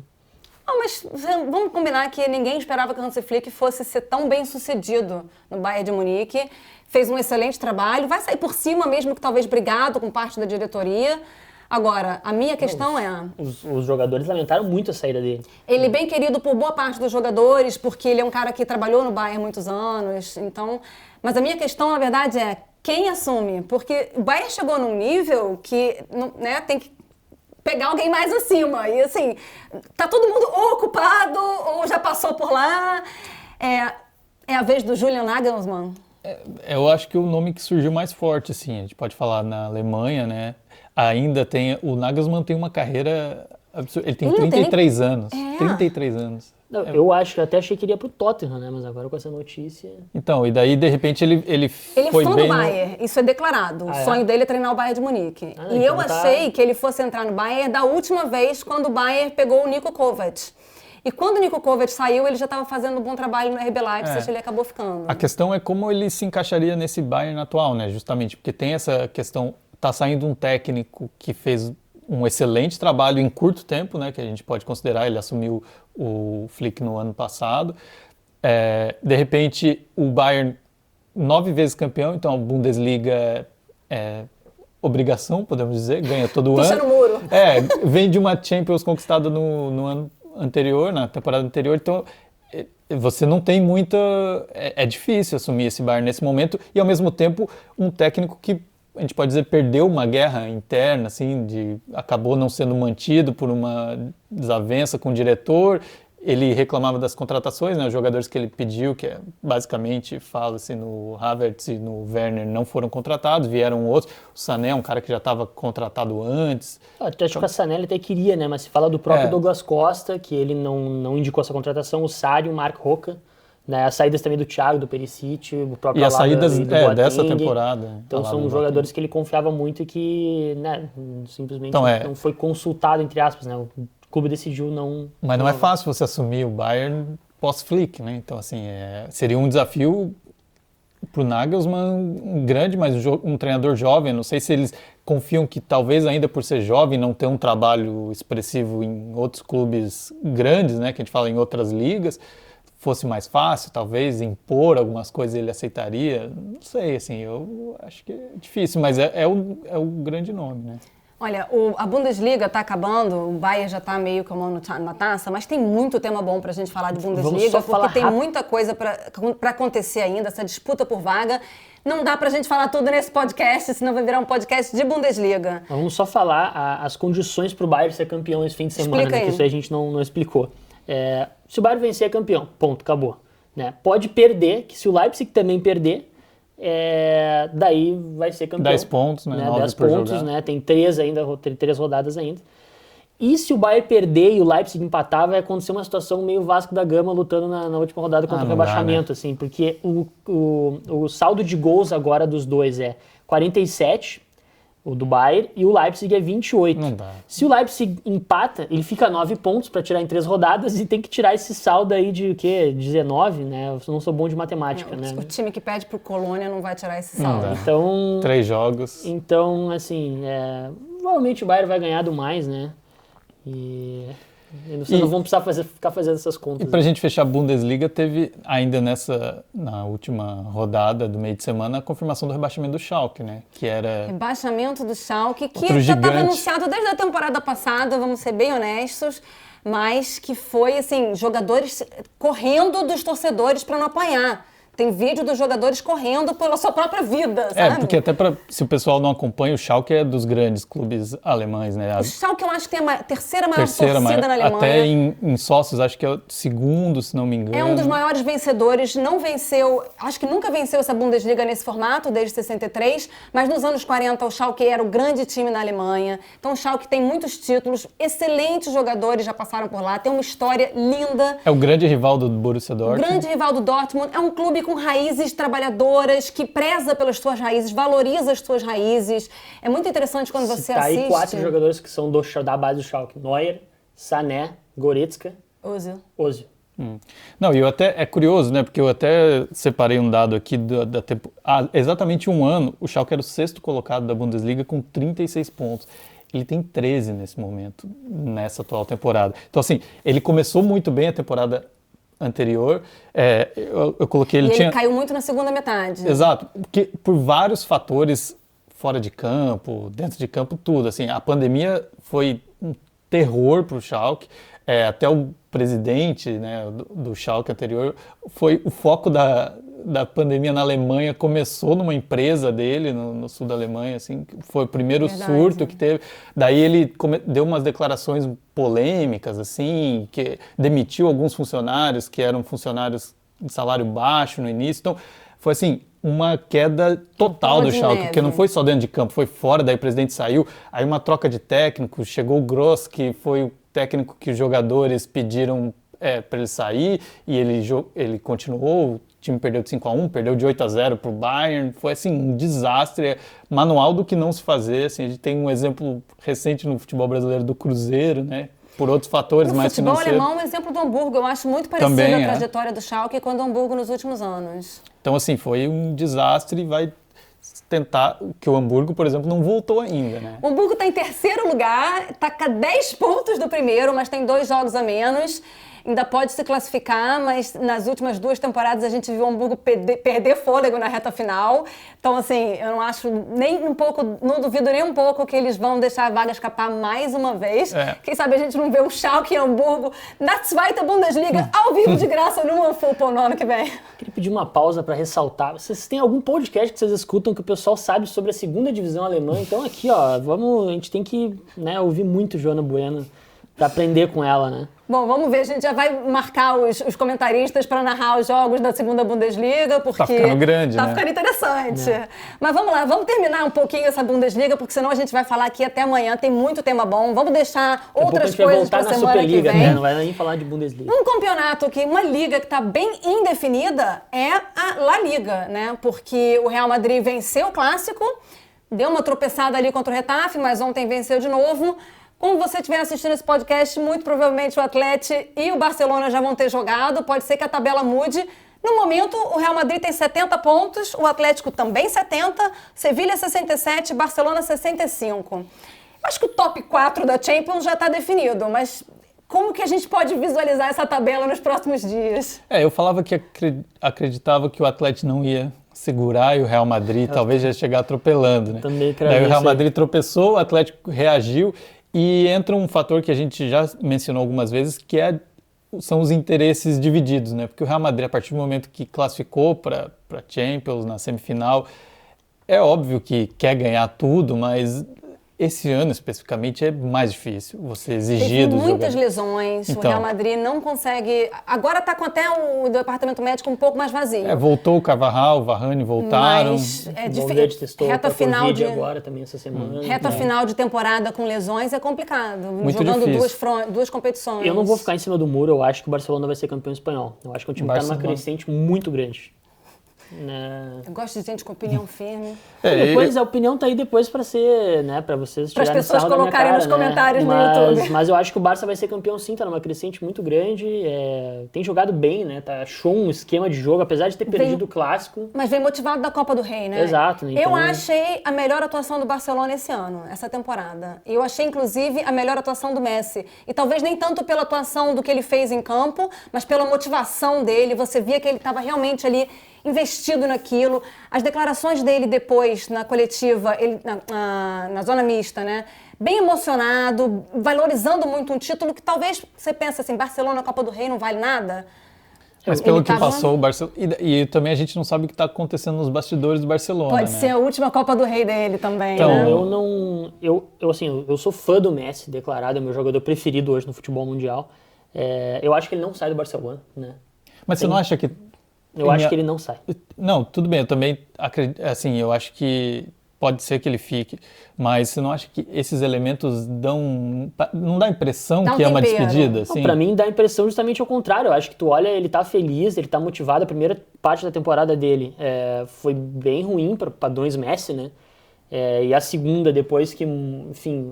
Mas vamos combinar que ninguém esperava que o Hansi Flick fosse ser tão bem sucedido no Bayern de Munique. Fez um excelente trabalho, vai sair por cima mesmo que talvez brigado com parte da diretoria. Agora, a minha questão Os jogadores lamentaram muito a saída dele. Ele é bem querido por boa parte dos jogadores, porque ele é um cara que trabalhou no Bayern muitos anos, então... Mas a minha questão, na verdade, é quem assume? Porque o Bayern chegou num nível que, né, tem que pegar alguém mais acima. E assim, tá todo mundo ou ocupado ou já passou por lá. É a vez do Julian Nagelsmann. Eu acho que o nome que surgiu mais forte, assim, a gente pode falar na Alemanha, né? Ainda tem... O Nagelsmann tem uma carreira absurda. Ele tem 33 anos. 33 anos. Não, eu até achei que iria pro Tottenham, né? Mas agora com essa notícia... Então, e daí, de repente, ele foi fã bem... do Bayern, isso é declarado. O sonho dele é treinar o Bayern de Munique. E então eu achei que ele fosse entrar no Bayern da última vez quando o Bayern pegou o Niko Kovac. E quando o Niko Kovac saiu, ele já estava fazendo um bom trabalho no RB Leipzig, ele acabou ficando. A questão é como ele se encaixaria nesse Bayern atual, né? Justamente, porque tem essa questão... Tá saindo um técnico que fez um excelente trabalho em curto tempo, né? Que a gente pode considerar, ele assumiu o Flick no ano passado. De repente, o Bayern, 9 vezes campeão, então a Bundesliga é obrigação, podemos dizer, ganha todo Puxa ano. no muro. Vem de uma Champions conquistada no ano anterior, na temporada anterior, então você não tem muita... É difícil assumir esse Bayern nesse momento e, ao mesmo tempo, um técnico que a gente pode dizer, perdeu uma guerra interna, assim, acabou não sendo mantido por uma desavença com o diretor. Ele reclamava das contratações, né, os jogadores que ele pediu, que basicamente, fala-se no Havertz e no Werner, não foram contratados, vieram outros. O Sané é um cara que já estava contratado antes. Até acho que a Sané ele até queria, né, mas se fala do próprio Douglas Costa, que ele não indicou essa contratação, o Sarri, o Marc Roca. Né, as saídas também do Thiago, do Perisic, o próprio E as saídas do dessa temporada. Então são jogadores que ele confiava muito e que, né, simplesmente então, não foi consultado, entre aspas, né? O clube decidiu não... Mas não é fácil você assumir o Bayern pós-Flick, né? Então, assim, seria um desafio para o Nagelsmann grande, mas um treinador jovem. Não sei se eles confiam que talvez ainda por ser jovem, não ter um trabalho expressivo em outros clubes grandes, né? Que a gente fala em outras ligas, fosse mais fácil, talvez, impor algumas coisas ele aceitaria. Não sei, assim, eu acho que é difícil, mas é o grande nome, né? Olha, a Bundesliga está acabando, o Bayern já está meio com a mão na taça, mas tem muito tema bom para a gente falar de Bundesliga, porque tem muita coisa para acontecer ainda, essa disputa por vaga. Não dá para a gente falar tudo nesse podcast, senão vai virar um podcast de Bundesliga. Vamos só falar as condições para o Bayern ser campeão esse fim de semana, né, que isso aí a gente não explicou. Se o Bayern vencer, é campeão. Ponto, acabou. Né? Pode perder, que se o Leipzig também perder, daí vai ser campeão. 10 pontos, né? 10 pontos, jogar. Né? Tem 3 rodadas ainda. E se o Bayern perder e o Leipzig empatar, vai acontecer uma situação meio Vasco da Gama lutando na última rodada contra o rebaixamento, dá, né? Assim, porque o saldo de gols agora dos dois é 47, o do Bayern, e o Leipzig é 28. Não dá. Se o Leipzig empata, ele fica a 9 pontos para tirar em 3 rodadas e tem que tirar esse saldo aí de 19, né? Eu não sou bom de matemática, né? O time que pede pro Colônia não vai tirar esse saldo. Então, 3 jogos. Então, assim, provavelmente o Bayern vai ganhar do mais, né? E vocês não vão precisar ficar fazendo essas contas. E pra gente fechar a Bundesliga, teve ainda na última rodada do meio de semana a confirmação do rebaixamento do Schalke, né? Que era... Rebaixamento do Schalke, que já estava anunciado desde a temporada passada, vamos ser bem honestos, mas que foi, assim, jogadores correndo dos torcedores para não apanhar. Tem vídeo dos jogadores correndo pela sua própria vida, sabe? Porque até se o pessoal não acompanha, o Schalke é dos grandes clubes alemães, né? O Schalke eu acho que tem a terceira maior torcida na Alemanha. Até em sócios, acho que é o segundo, se não me engano. É um dos maiores vencedores, não venceu, acho que nunca venceu essa Bundesliga nesse formato, desde 63, mas nos anos 40 o Schalke era o grande time na Alemanha. Então o Schalke tem muitos títulos, excelentes jogadores já passaram por lá, tem uma história linda. É o grande rival do Borussia Dortmund. O grande rival do Dortmund, é um clube com com raízes trabalhadoras, que preza pelas suas raízes, valoriza as suas raízes. É muito interessante quando você Tá assiste. aí 4 jogadores que são da base do Schalke. Neuer, Sané, Goretzka, Ozil. Não, e eu até, é curioso, né, porque eu até separei um dado aqui da tempo, há exatamente um ano, o Schalke era o 6º colocado da Bundesliga com 36 pontos. Ele tem 13 nesse momento, nessa atual temporada. Então, assim, ele começou muito bem a temporada anterior, eu coloquei... Ele caiu muito na segunda metade. Exato, porque por vários fatores, fora de campo, dentro de campo, tudo, assim, a pandemia foi um terror para o Schalke, até o presidente, né, do Schalke anterior, foi o foco da pandemia na Alemanha, começou numa empresa dele, no sul da Alemanha, assim, foi o primeiro surto que teve. Daí ele deu umas declarações polêmicas, assim, que demitiu alguns funcionários que eram funcionários de salário baixo no início. Então, foi assim, uma queda total do Schalke, porque não foi só dentro de campo, foi fora, daí o presidente saiu, aí uma troca de técnicos, chegou o Gross, que foi o técnico que os jogadores pediram para ele sair, e ele continuou, o time perdeu de 5-1, perdeu de 8-0 para o Bayern, foi assim, um desastre, manual do que não se fazer, assim, a gente tem um exemplo recente no futebol brasileiro do Cruzeiro, né, por outros fatores mais financeiros. O futebol alemão é um exemplo do Hamburgo, eu acho muito parecido Também, a trajetória do Schalke com o do Hamburgo nos últimos anos. Então, assim, foi um desastre e vai tentar, que o Hamburgo, por exemplo, não voltou ainda, né? O Hamburgo está em 3º lugar, está a 10 pontos do primeiro, mas tem 2 jogos a menos. Ainda pode se classificar, mas nas últimas 2 temporadas a gente viu o Hamburgo perder fôlego na reta final. Então, assim, eu não acho nem um pouco, não duvido nem um pouco que eles vão deixar a vaga escapar mais uma vez. Quem sabe a gente não vê o Schalke e Hamburgo na Zweite Bundesliga ao vivo de graça no OneFootball no ano que vem. Queria pedir uma pausa para ressaltar. Vocês têm algum podcast que vocês escutam que o pessoal sabe sobre a 2ª divisão alemã? Então aqui, ó, a gente tem que, né, ouvir muito Joana Bueno para aprender com ela, né? Bom, vamos ver, a gente já vai marcar os comentaristas para narrar os jogos da 2ª Bundesliga, porque tá ficando grande, tá né? ficando interessante. Mas vamos lá, vamos terminar um pouquinho essa Bundesliga, porque senão a gente vai falar aqui até amanhã, tem muito tema bom. Vamos deixar outras coisas para a semana que vem. Né? Não vai nem falar de Bundesliga. Um campeonato uma liga que está bem indefinida é a La Liga, né? Porque o Real Madrid venceu o Clássico, deu uma tropeçada ali contra o Getafe, mas ontem venceu de novo. Quando você estiver assistindo esse podcast, muito provavelmente o Atlético e o Barcelona já vão ter jogado, pode ser que a tabela mude. No momento, o Real Madrid tem 70 pontos, o Atlético também 70, Sevilha 67, Barcelona 65. Acho que o top 4 da Champions já está definido, mas como que a gente pode visualizar essa tabela nos próximos dias? Eu falava que acreditava que o Atlético não ia segurar e o Real Madrid talvez já chegar atropelando, né? Também Daí o Real Madrid tropeçou, o Atlético reagiu. E entra um fator que a gente já mencionou algumas vezes, que são os interesses divididos, né? Porque o Real Madrid, a partir do momento que classificou para Champions na semifinal, é óbvio que quer ganhar tudo, mas esse ano especificamente é mais difícil você exigir dos jogadores. Muitas lesões, então, o Real Madrid não consegue... Agora está com até o departamento médico um pouco mais vazio. Voltou o Carvajal, o Varane voltaram. Mas é difícil. Reta final de agora também essa semana. Reta final de temporada com lesões é complicado. Muito jogando difícil. duas competições. Eu não vou ficar em cima do muro, eu acho que o Barcelona vai ser campeão espanhol. Eu acho que o time está numa crescente muito grande. Eu gosto de gente com opinião firme. Depois a opinião tá aí depois para ser, né, para vocês tirarem as pessoas colocarem nos comentários no YouTube. Mas eu acho que o Barça vai ser campeão sim, tá numa crescente muito grande, tem jogado bem, né, achou um esquema de jogo, apesar de ter perdido o Clássico. Mas vem motivado da Copa do Rei, né? Exato. Então... Eu achei a melhor atuação do Barcelona esse ano, essa temporada. Eu achei, inclusive, a melhor atuação do Messi. E talvez nem tanto pela atuação do que ele fez em campo, mas pela motivação dele. Você via que ele estava realmente ali investido naquilo. As declarações dele depois, na coletiva, na zona mista, né? Bem emocionado, valorizando muito um título que talvez você pense assim, Barcelona, Copa do Rei não vale nada. Mas pelo que passou o Barcelona... E também a gente não sabe o que está acontecendo nos bastidores do Barcelona, Pode ser a última Copa do Rei dele também, então, né? Eu sou fã do Messi, declarado, é o meu jogador preferido hoje no futebol mundial. Eu acho que ele não sai do Barcelona, né? Mas você não acha que... Eu acho que ele não sai. Não, tudo bem, eu também acredito, assim, eu acho que pode ser que ele fique, mas você não acha que esses elementos não dá a impressão que é uma despedida? Assim? Para mim dá a impressão justamente ao contrário. Eu acho que tu olha, ele tá feliz, ele tá motivado. A primeira parte da temporada dele foi bem ruim para padrões Messi, né? E a segunda, depois que, enfim,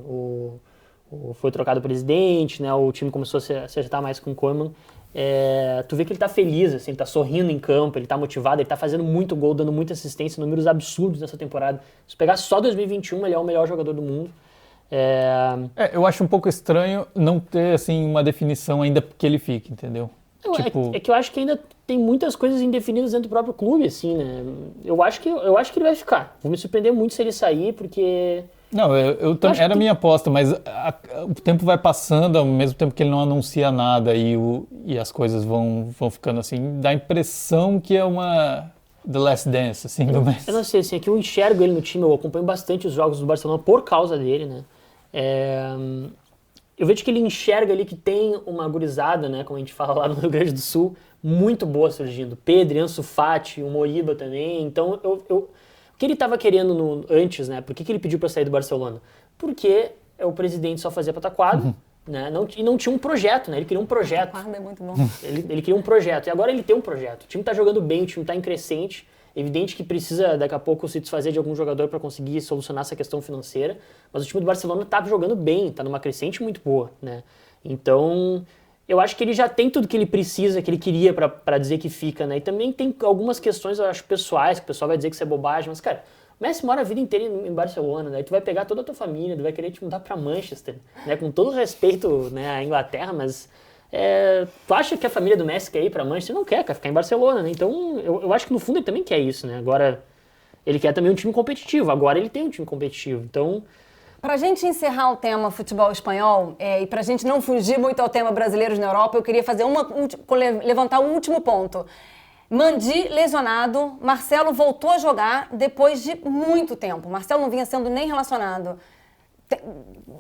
foi trocado o presidente, né? O time começou a se acertar mais com o Koeman. Tu vê que ele tá feliz, assim, ele tá sorrindo em campo, ele tá motivado, ele tá fazendo muito gol, dando muita assistência, números absurdos nessa temporada. Se pegar só 2021, ele é o melhor jogador do mundo. Eu acho um pouco estranho não ter, assim, uma definição ainda que ele fique, entendeu? É que eu acho que ainda tem muitas coisas indefinidas dentro do próprio clube, assim, né? Eu acho que ele vai ficar. Vou me surpreender muito se ele sair, porque... Não, era a minha aposta, mas o tempo vai passando, ao mesmo tempo que ele não anuncia nada e as coisas vão ficando assim, dá a impressão que é uma The Last Dance, assim, do Messi. Eu não sei, assim, é que eu enxergo ele no time, eu acompanho bastante os jogos do Barcelona por causa dele, né? Eu vejo que ele enxerga ali que tem uma gurizada, né, como a gente fala lá no Rio Grande do Sul, muito boa surgindo. Pedro, Ansu Fati, o Moriba também, então o que ele estava querendo antes, né? Por que ele pediu para sair do Barcelona? Porque o presidente só fazia pataquada, né? E não tinha um projeto, né? Ele queria um projeto. Pataquada é muito bom. Ele queria um projeto. E agora ele tem um projeto. O time está jogando bem, o time está em crescente. Evidente que precisa, daqui a pouco, se desfazer de algum jogador para conseguir solucionar essa questão financeira. Mas o time do Barcelona está jogando bem, está numa crescente muito boa, né? Então... eu acho que ele já tem tudo que ele precisa, que ele queria pra dizer que fica, né? E também tem algumas questões, eu acho, pessoais, que o pessoal vai dizer que isso é bobagem, mas, cara, o Messi mora a vida inteira em Barcelona, né? Tu vai pegar toda a tua família, tu vai querer te mudar pra Manchester, né? Com todo respeito, né, à Inglaterra, mas tu acha que a família do Messi quer ir pra Manchester? Não quer ficar em Barcelona, né? Então, eu acho que no fundo ele também quer isso, né? Agora, ele quer também um time competitivo, agora ele tem um time competitivo, então... Para a gente encerrar o tema futebol espanhol e para a gente não fugir muito ao tema brasileiros na Europa, eu queria fazer levantar um último ponto. Mandi lesionado, Marcelo voltou a jogar depois de muito tempo. Marcelo não vinha sendo nem relacionado.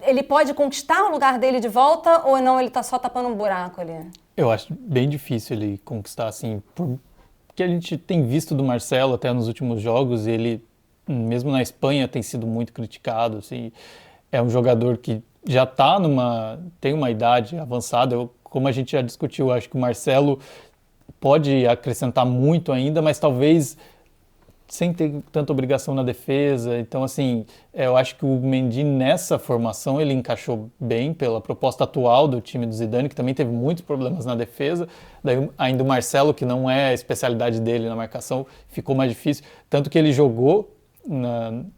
Ele pode conquistar o lugar dele de volta ou não, ele está só tapando um buraco ali? Eu acho bem difícil ele conquistar, assim, porque a gente tem visto do Marcelo até nos últimos jogos, ele... mesmo na Espanha tem sido muito criticado, assim, é um jogador que já tem uma idade avançada, como a gente já discutiu, acho que o Marcelo pode acrescentar muito ainda, mas talvez sem ter tanta obrigação na defesa, então assim, eu acho que o Mendy nessa formação ele encaixou bem pela proposta atual do time do Zidane, que também teve muitos problemas na defesa, daí ainda o Marcelo, que não é a especialidade dele na marcação, ficou mais difícil, tanto que ele jogou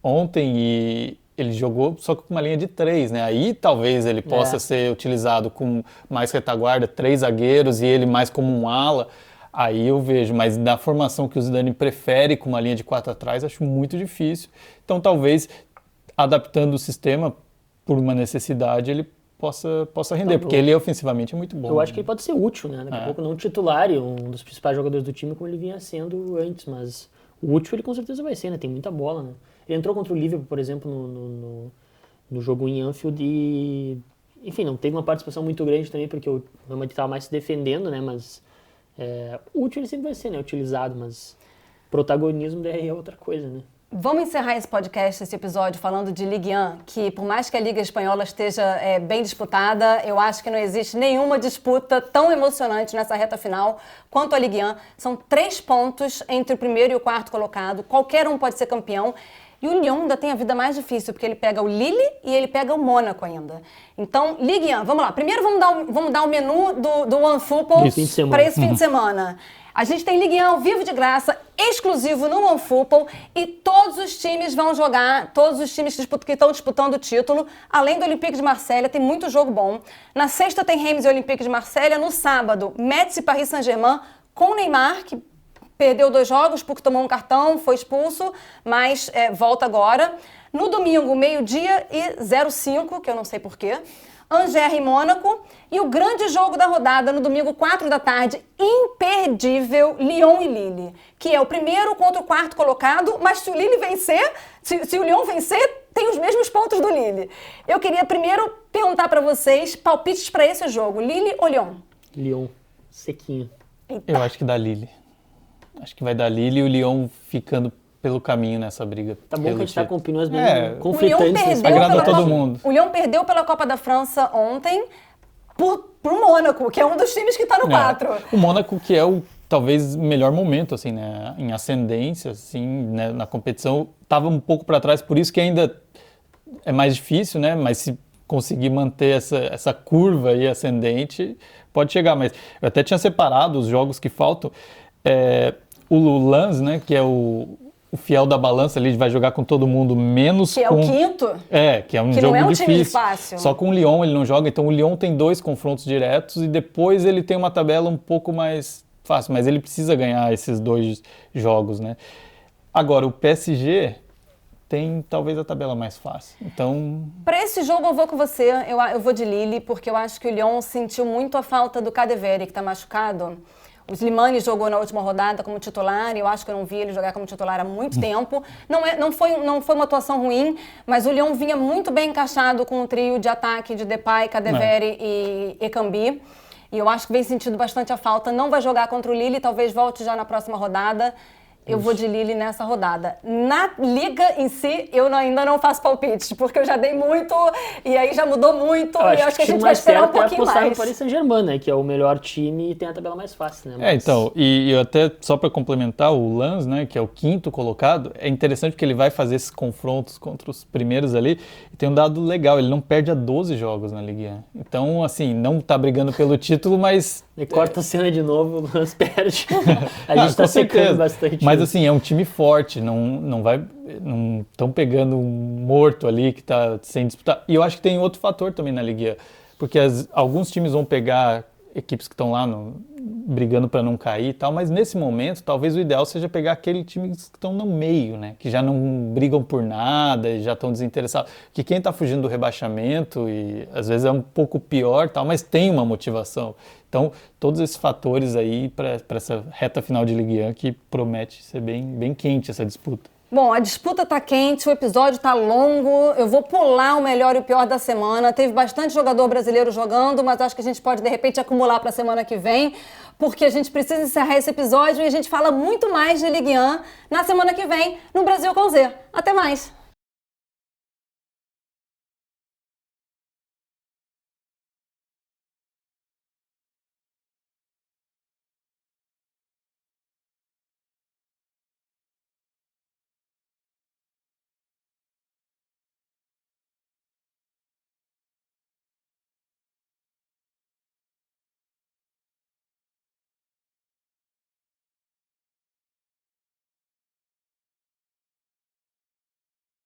ontem e ele jogou só com uma linha de 3, né? Aí talvez ele possa ser utilizado com mais retaguarda, 3 zagueiros e ele mais como um ala. Aí eu vejo, mas na formação que o Zidane prefere com uma linha de 4 atrás, acho muito difícil. Então talvez adaptando o sistema por uma necessidade ele possa render, porque ele ofensivamente é muito bom. Eu acho que ele pode ser útil, né? Daqui a pouco não titular e um dos principais jogadores do time como ele vinha sendo antes, mas o útil ele com certeza vai ser, né? Tem muita bola, né? Ele entrou contra o Liverpool, por exemplo, no jogo em Anfield e... enfim, não teve uma participação muito grande também, porque o Real Madrid estava mais se defendendo, né? Mas útil ele sempre vai ser, né? Utilizado, mas protagonismo daí é outra coisa, né? Vamos encerrar esse podcast, esse episódio, falando de Ligue 1, que por mais que a Liga Espanhola esteja bem disputada, eu acho que não existe nenhuma disputa tão emocionante nessa reta final quanto a Ligue 1. São 3 pontos entre o primeiro e o quarto colocado, qualquer um pode ser campeão. E o Lyon ainda tem a vida mais difícil, porque ele pega o Lille e ele pega o Mônaco ainda. Então, Ligue 1, vamos lá. Primeiro vamos dar o menu do OneFootball para esse fim de semana. A gente tem Ligue 1 ao vivo de graça, exclusivo no OneFootball, e todos os times vão jogar, todos os times que estão disputando o título, além do Olympique de Marselha, tem muito jogo bom. Na sexta tem Reims e Olympique de Marselha, no sábado, Metz e Paris Saint-Germain, com Neymar, que perdeu 2 jogos porque tomou um cartão, foi expulso, mas volta agora. No domingo, meio-dia e 05, que eu não sei porquê, Angers e Mônaco. E o grande jogo da rodada, no domingo, 4 da tarde, imperdível, Lyon e Lille, que é o primeiro contra o quarto colocado, mas se o Lille vencer, se o Lyon vencer, tem os mesmos pontos do Lille. Eu queria primeiro perguntar para vocês, palpites para esse jogo, Lille ou Lyon? Lyon, sequinho. Eu acho que dá Lille. Acho que vai dar Lille e o Lyon ficando pelo caminho nessa briga. Tá bom que a gente tá com opiniões bem O conflitantes. Lyon agrada todo mundo. O Lyon perdeu pela Copa da França ontem pro Mônaco, que é um dos times que tá no 4. O Mônaco, que é o talvez melhor momento, assim, né? Em ascendência, assim, né? Na competição, estava um pouco para trás, por isso que ainda é mais difícil, né? Mas se conseguir manter essa curva aí ascendente, pode chegar. Mas eu até tinha separado os jogos que faltam. O Lens, né? Que é o fiel da balança, ali vai jogar com todo mundo, menos que com... é o quinto. Que é um que jogo não é um difícil. Time fácil. Só com o Lyon ele não joga, então o Lyon tem 2 confrontos diretos e depois ele tem uma tabela um pouco mais fácil, mas ele precisa ganhar esses 2 jogos, né? Agora, o PSG tem talvez a tabela mais fácil, então... Para esse jogo eu vou com você, eu vou de Lille, porque eu acho que o Lyon sentiu muito a falta do Kadewere, que está machucado. O Slimani jogou na última rodada como titular, e eu acho que eu não vi ele jogar como titular há muito tempo. Não foi uma atuação ruim, mas o Lyon vinha muito bem encaixado com o trio de ataque de Depay, Kadewere e Ekambi. E eu acho que vem sentindo bastante a falta. Não vai jogar contra o Lille, talvez volte já na próxima rodada. Eu vou de Lille nessa rodada. Na liga em si, eu ainda não faço palpite, porque eu já dei muito e aí já mudou muito. E eu acho que a gente vai esperar um pouquinho mais. No Paris Saint-Germain, né? Que é o melhor time e tem a tabela mais fácil, né? Mas... então, e eu até, só para complementar, o Lens, né, que é o 5º colocado, é interessante porque ele vai fazer esses confrontos contra os primeiros ali e tem um dado legal, ele não perde a 12 jogos na Ligue 1. Então, assim, não tá brigando pelo título, mas... E corta a cena de novo, o Lens perde. A gente tá secando bastante. Mas assim, é um time forte, não estão pegando um morto ali que está sem disputar. E eu acho que tem outro fator também na Ligue 1, porque alguns times vão pegar equipes que estão lá brigando para não cair e tal, mas nesse momento talvez o ideal seja pegar aqueles times que estão no meio, né? Que já não brigam por nada e já estão desinteressados. Que quem está fugindo do rebaixamento e às vezes é um pouco pior, tal, mas tem uma motivação. Então, todos esses fatores aí para essa reta final de Ligue 1 que promete ser bem quente essa disputa. Bom, a disputa tá quente, o episódio tá longo, eu vou pular o melhor e o pior da semana. Teve bastante jogador brasileiro jogando, mas acho que a gente pode, de repente, acumular para a semana que vem, porque a gente precisa encerrar esse episódio e a gente fala muito mais de Ligue 1 na semana que vem no Brasil com Z. Até mais!